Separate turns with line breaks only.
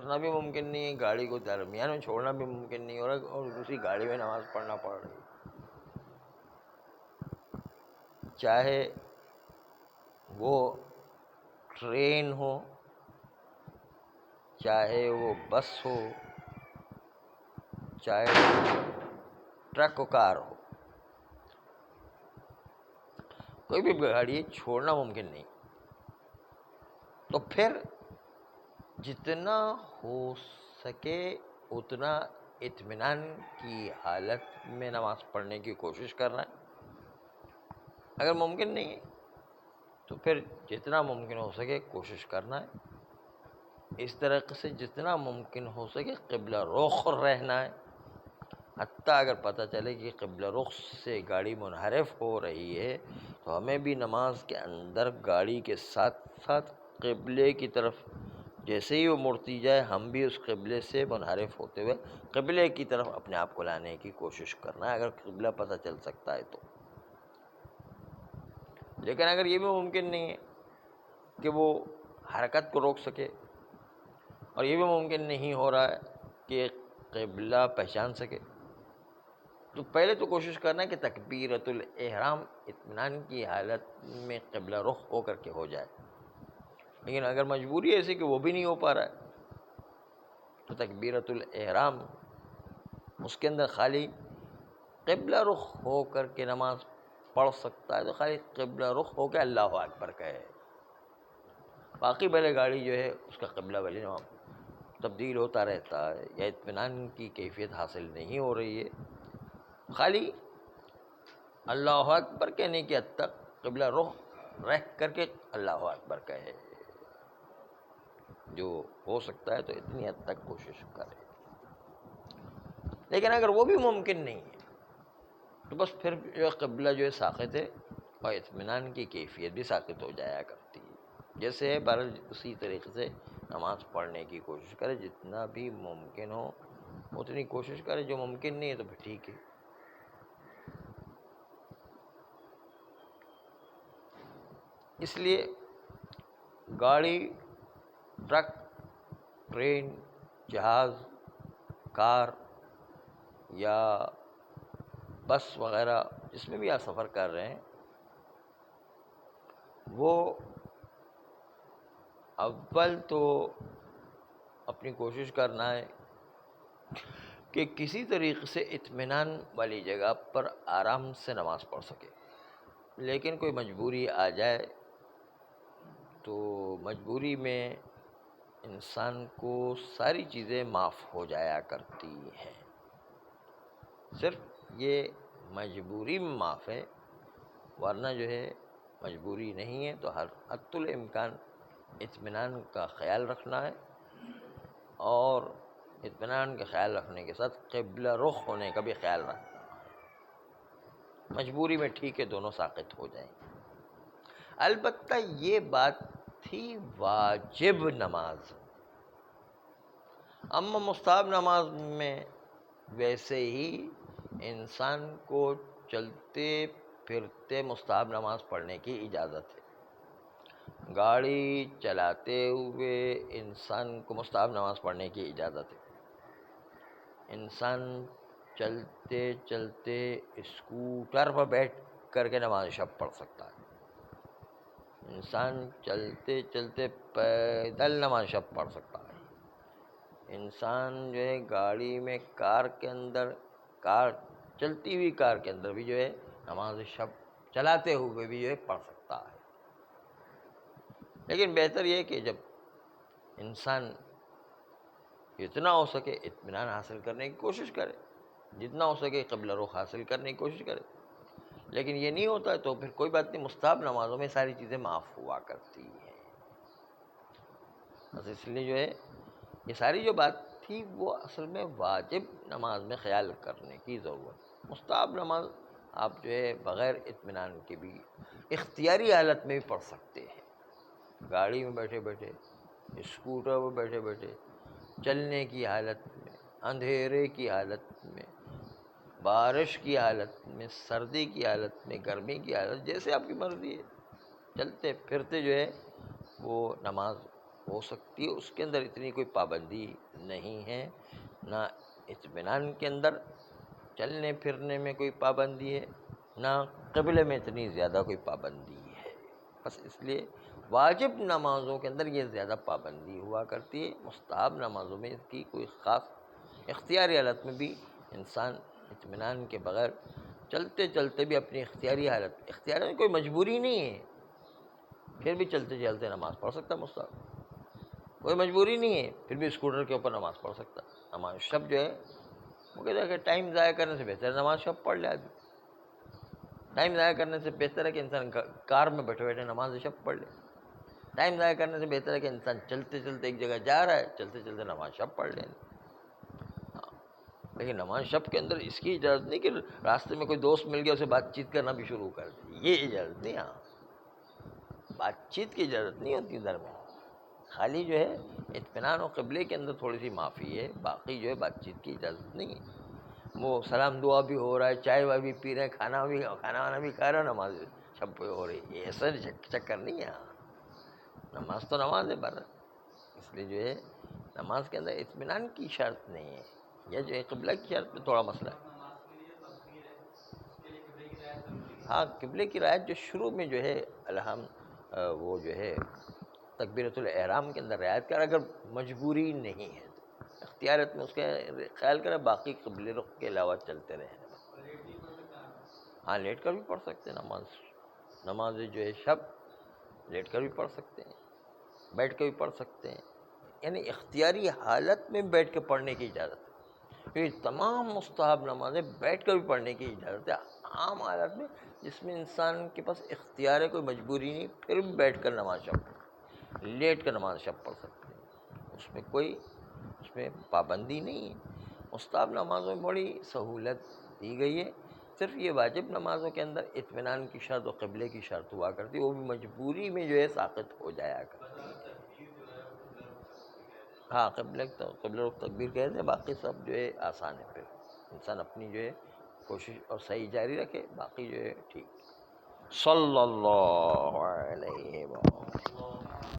اترنا بھی ممکن نہیں ہے، گاڑی کو درمیان میں چھوڑنا بھی ممکن نہیں ہو رہا، اور دوسری گاڑی میں نماز پڑھنا پڑ رہی ہے، چاہے وہ ٹرین ہو، چاہے وہ بس ہو، چاہے وہ ٹرک و کار ہو، کوئی بھی گاڑی چھوڑنا ممکن نہیں۔ تو پھر جتنا ہو سکے اتنا اطمینان کی حالت میں نماز پڑھنے کی کوشش کرنا ہے۔ اگر ممکن نہیں ہے تو پھر جتنا ممکن ہو سکے کوشش کرنا ہے، اس طریقے سے جتنا ممکن ہو سکے قبلہ رخ رہنا ہے، حتیٰ اگر پتہ چلے کہ قبلہ رخ سے گاڑی منحرف ہو رہی ہے تو ہمیں بھی نماز کے اندر گاڑی کے ساتھ ساتھ قبلے کی طرف جیسے ہی وہ مڑتی جائے ہم بھی اس قبلے سے منحرف ہوتے ہوئے قبلے کی طرف اپنے آپ کو لانے کی کوشش کرنا ہے، اگر قبلہ پتہ چل سکتا ہے تو۔ لیکن اگر یہ بھی ممکن نہیں ہے کہ وہ حرکت کو روک سکے، اور یہ بھی ممکن نہیں ہو رہا ہے کہ قبلہ پہچان سکے، تو پہلے تو کوشش کرنا ہے کہ تکبیرۃ الاحرام اطمینان کی حالت میں قبلہ رخ ہو کر کے ہو جائے۔ لیکن اگر مجبوری ایسی کہ وہ بھی نہیں ہو پا رہا ہے تو تکبیرۃ الاحرام اس کے اندر خالی قبلہ رخ ہو کر کے نماز پڑھ سکتا ہے تو خالی قبلہ رخ ہو کے اللہ اکبر کہے، باقی بھلے گاڑی جو ہے اس کا قبلہ بھلے تبدیل ہوتا رہتا ہے یا اطمینان کی کیفیت حاصل نہیں ہو رہی ہے، خالی اللہ اکبر کہنے کی حد تک قبلہ رخ رہ کر کے اللہ اکبر کہے، جو ہو سکتا ہے تو اتنی حد تک کوشش کرے۔ لیکن اگر وہ بھی ممکن نہیں ہے تو بس پھر جو قبلہ جو ہے ساقط ہے اور اطمینان کی کیفیت بھی ساقط ہو جایا کرتی ہے۔ جیسے ہے بہرحال اسی طریقے سے نماز پڑھنے کی کوشش کرے، جتنا بھی ممکن ہو اتنی کوشش کرے، جو ممکن نہیں ہے تو پھر ٹھیک ہے۔ اس لیے گاڑی، ٹرک، ٹرین، جہاز، کار یا بس وغیرہ جس میں بھی آپ سفر کر رہے ہیں، وہ اول تو اپنی کوشش کرنا ہے کہ کسی طریقے سے اطمینان والی جگہ پر آرام سے نماز پڑھ سکے۔ لیکن کوئی مجبوری آ جائے تو مجبوری میں انسان کو ساری چیزیں معاف ہو جایا کرتی ہیں، صرف یہ مجبوری میں معاف ہے، ورنہ جو ہے مجبوری نہیں ہے تو ہر حد الامکان اطمینان کا خیال رکھنا ہے، اور اطمینان کا خیال رکھنے کے ساتھ قبلہ رخ ہونے کا بھی خیال رکھنا ہے۔ مجبوری میں ٹھیک ہے دونوں ساقط ہو جائیں گے۔ البتہ یہ بات تھی واجب نماز، اما مستحب نماز میں ویسے ہی انسان کو چلتے پھرتے مستحب نماز پڑھنے کی اجازت ہے۔ گاڑی چلاتے ہوئے انسان کو مستحب نماز پڑھنے کی اجازت ہے۔ انسان چلتے چلتے اسکوٹر پر بیٹھ کر کے نماز شب پڑھ سکتا ہے، انسان چلتے چلتے پیدل نماز شب پڑھ سکتا ہے، انسان جو ہے گاڑی میں کار چلتی ہوئی کار کے اندر بھی جو ہے نماز شب چلاتے ہوئے بھی جو ہے پڑھ سکتا ہے۔ لیکن بہتر یہ کہ جب انسان جتنا ہو سکے اطمینان حاصل کرنے کی کوشش کرے، جتنا ہو سکے قبلہ رخ حاصل کرنے کی کوشش کرے، لیکن یہ نہیں ہوتا ہے تو پھر کوئی بات نہیں، مستحب نمازوں میں ساری چیزیں معاف ہوا کرتی ہیں۔ بس اس لیے جو ہے یہ ساری جو بات تھی وہ اصل میں واجب نماز میں خیال کرنے کی ضرورت، مستحب نماز آپ جو ہے بغیر اطمینان کے بھی اختیاری حالت میں بھی پڑھ سکتے ہیں، گاڑی میں بیٹھے بیٹھے، اسکوٹر پر بیٹھے بیٹھے، چلنے کی حالت میں، اندھیرے کی حالت میں، بارش کی حالت میں، سردی کی حالت میں، گرمی کی حالت، جیسے آپ کی مرضی ہے، چلتے پھرتے جو ہے وہ نماز ہو سکتی ہے، اس کے اندر اتنی کوئی پابندی نہیں ہے، نہ اطمینان کے اندر چلنے پھرنے میں کوئی پابندی ہے، نہ قبلے میں اتنی زیادہ کوئی پابندی ہے۔ بس اس لیے واجب نمازوں کے اندر یہ زیادہ پابندی ہوا کرتی ہے، مستحب نمازوں میں اس کی کوئی خاص، اختیاری حالت میں بھی انسان اطمینان کے بغیر چلتے چلتے بھی اپنی اختیاری حالت، اختیاری میں کوئی مجبوری نہیں ہے، پھر بھی چلتے چلتے نماز پڑھ سکتا ہے مستحب، کوئی مجبوری نہیں ہے، پھر بھی اسکوٹر کے اوپر نماز پڑھ سکتا ہے۔ نماز شب جو ہے وہ کہتا ہے کہ ٹائم ضائع کرنے سے بہتر ہے نماز شب پڑھ لے آدمی، ٹائم ضائع کرنے سے بہتر ہے کہ انسان کار میں بیٹھے بیٹھے نماز شب پڑھ لے، ٹائم ضائع کرنے سے بہتر ہے کہ انسان چلتے چلتے ایک جگہ جا رہا ہے، چلتے چلتے نماز شب پڑھ لے۔ لیکن نماز شب کے اندر اس کی اجازت نہیں کہ راستے میں کوئی دوست مل گیا اسے بات چیت کرنا بھی شروع کر دے، یہ اجازت نہیں۔ ہاں، بات چیت کی اجازت نہیں ہوتی در میں، خالی جو ہے اطمینان و قبلے کے اندر تھوڑی سی معافی ہے، باقی جو ہے بات چیت کی اجازت نہیں ہے۔ وہ سلام دعا بھی ہو رہا ہے، چائے وائے بھی پی رہے ہیں، کھانا وانا بھی کھا رہے ہیں، نماز شب پہ ہو رہی ہے، ایسا چکر نہیں ہے۔ نماز تو نماز ہے بر، اس لیے جو ہے نماز کے اندر اطمینان کی شرط نہیں ہے، یا جو ہے قبلہ کی شرط میں تھوڑا مسئلہ ہے۔ ہاں، قبلے کی رعایت جو شروع میں جو ہے وہ جو ہے تکبیرۃ الاحرام کے اندر رعایت کر، اگر مجبوری نہیں ہے تو اختیارت میں اس کا خیال کرے، باقی قبلے رخ کے علاوہ چلتے رہے۔ ہاں، لیٹ کر بھی پڑھ سکتے ہیں نماز جو ہے شب لیٹ کر بھی پڑھ سکتے ہیں، بیٹھ کے بھی پڑھ سکتے ہیں، یعنی اختیاری حالت میں بیٹھ کے پڑھنے کی اجازت ہے، کیونکہ تمام مستحب نمازیں بیٹھ کر بھی پڑھنے کی اجازت ہے۔ عام حالت میں جس میں انسان کے پاس اختیار ہے، کوئی مجبوری نہیں، پھر بھی بیٹھ کر نماز شب، لیٹ کر نماز شب پڑھ سکتے ہیں، اس میں پابندی نہیں ہے۔ مستحب نمازوں میں بڑی سہولت دی گئی ہے، صرف یہ واجب نمازوں کے اندر اطمینان کی شرط اور قبلے کی شرط ہوا کرتی ہے، وہ بھی مجبوری میں جو ہے ساقط ہو جایا کرتی ہے۔ ہاں، قبلہ رخ تکبیر کہتے ہیں، باقی سب جو ہے آسان ہے، پھر انسان اپنی جو ہے کوشش اور صحیح جاری رکھے، باقی جو ہے ٹھیک۔ صلی اللہ علیہ وسلم۔